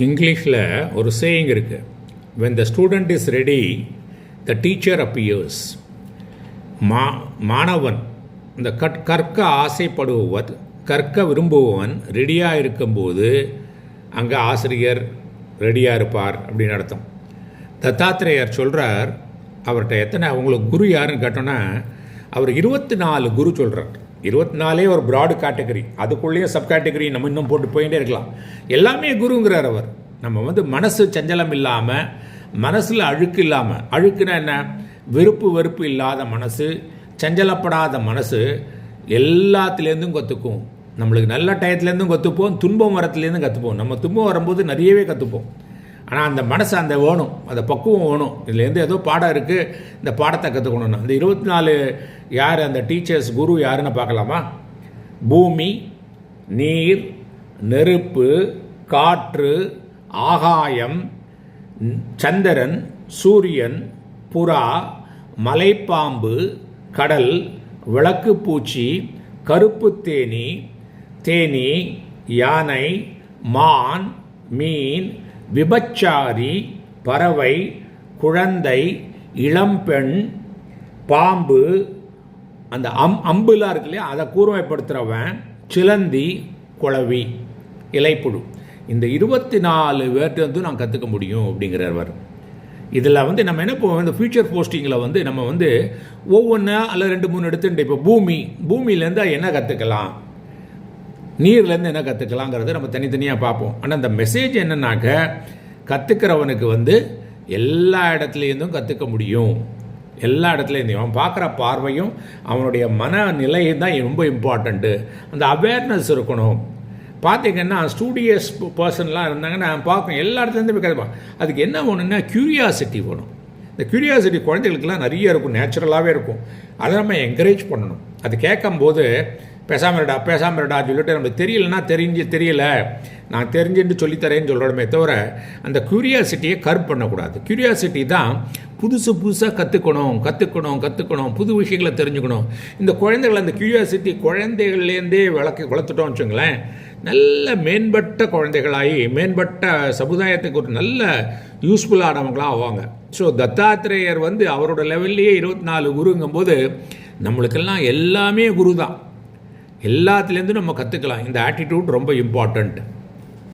இங்கிலீஷில் ஒரு சேயிங் இருக்குது, when the student is ready the teacher appears. மாணவன் இந்த கற்க ஆசைப்படுபவர், கற்க விரும்புபவன் ரெடியாக இருக்கும்போது அங்கே ஆசிரியர் ரெடியாக இருப்பார் அப்படின்னு அர்த்தம். தத்தாத்திரேயர் சொல்கிறார், அவர்கிட்ட உங்களுக்கு குரு யாருன்னு கேட்டோன்னா அவர் 24 குரு சொல்கிறார். 24 ஒரு ப்ராடு கேட்டகரி, அதுக்குள்ளேயே சப் கேட்டகரி நம்ம இன்னும் போட்டு போயிட்டே இருக்கலாம். எல்லாமே குருங்கிறார் அவர். நம்ம மனசு சஞ்சலம் இல்லாமல், மனசில் அழுக்கு இல்லாமல், அழுக்குன்னா என்ன, வெறுப்பு வெறுப்பு இல்லாத மனசு, சஞ்சலப்படாத மனசு எல்லாத்துலேருந்தும் கற்றுக்கும். நம்மளுக்கு நல்ல டயத்துலேருந்தும் கற்றுப்போம், துன்பம் வரத்துலேருந்தும் கற்றுப்போம். நம்ம துன்பம் வரும்போது நிறையவே கற்றுப்போம். ஆனால் அந்த மனசு அந்த வேணும், அந்த பக்குவம் வேணும். இதுலேருந்து ஏதோ பாடம் இருக்குது, இந்த பாடத்தை கற்றுக்கணும்னா அந்த 24 யார் அந்த டீச்சர்ஸ் குரு யாருன்னு பார்க்கலாமா? பூமி, நீர், நெருப்பு, காற்று, ஆகாயம், சந்திரன், சூரியன், புறா, மலைப்பாம்பு, கடல், விளக்குப்பூச்சி, கருப்பு தேனி, தேனி, யானை, மான், மீன், விபச்சாரி, பறவை, குழந்தை, இளம்பெண், பாம்பு, அந்த அம்புலாம் இருக்கு இல்லையா, அதை கூர்மைப்படுத்துகிறவன், சிலந்தி, குளவி, இலைப்புழு. இந்த 24 பேர்ட்டு நான் கற்றுக்க முடியும் அப்படிங்கிறவர். இதில் நம்ம என்ன போவோம், இந்த ஃபியூச்சர் போஸ்டிங்கில் நம்ம ஒவ்வொன்றா அல்ல 2-3 எடுத்துட்டு, இப்போ பூமியிலேருந்து என்ன கற்றுக்கலாம், நீர்லேருந்து என்ன கற்றுக்கலாங்கிறத நம்ம தனித்தனியாக பார்ப்போம். ஆனால் அந்த மெசேஜ் என்னன்னாக்க, கற்றுக்கிறவனுக்கு எல்லா இடத்துலேருந்தும் கற்றுக்க முடியும். எல்லா இடத்துலேருந்தையும் அவன் பார்க்குற பார்வையும் அவனுடைய மனநிலையும் தான் ரொம்ப இம்பார்ட்டண்ட்டு. அந்த அவேர்னஸ் இருக்கணும். பார்த்திங்கன்னா ஸ்டூடியஸ் பர்சன்லாம் இருந்தாங்கன்னா பார்க்கணும், எல்லா இடத்துலேருந்து போய் கற்றுப்பான். அதுக்கு என்ன வேணும்னா க்யூரியாசிட்டி வேணும். இந்த க்யூரியாசிட்டி குழந்தைகளுக்கெல்லாம் நிறைய இருக்கும், நேச்சுரலாகவே இருக்கும். அதை நம்ம என்கரேஜ் பண்ணணும். அது கேட்கும்போது பேசாமல் இருடா சொல்லிட்டு நம்மளுக்கு தெரியலன்னா தெரியல, நான் தெரிஞ்சுட்டு சொல்லித்தரேன்னு சொல்கிறோமே தவிர அந்த க்யூரியாசிட்டியை கர்ப் பண்ணக்கூடாது. க்யூரியாசிட்டி தான் புதுசாக கற்றுக்கணும், புது விஷயங்களை தெரிஞ்சுக்கணும். இந்த குழந்தைகள் அந்த க்யூரியாசிட்டி குழந்தைகள்லேருந்தே வளர்த்துட்டோம்னு வச்சுங்களேன், நல்ல மேம்பட்ட குழந்தைகளாகி மேம்பட்ட சமுதாயத்துக்கு ஒரு நல்ல யூஸ்ஃபுல்லானவங்களாக ஆவாங்க. ஸோ தத்தாத்திரேயர் அவரோட லெவல்லையே 24 குருங்கும்போது நம்மளுக்கெல்லாம் எல்லாமே குரு தான். எல்லாத்துலேருந்து நம்ம கற்றுக்கலாம். இந்த ஆட்டிடியூட் ரொம்ப இம்பார்ட்டண்ட்.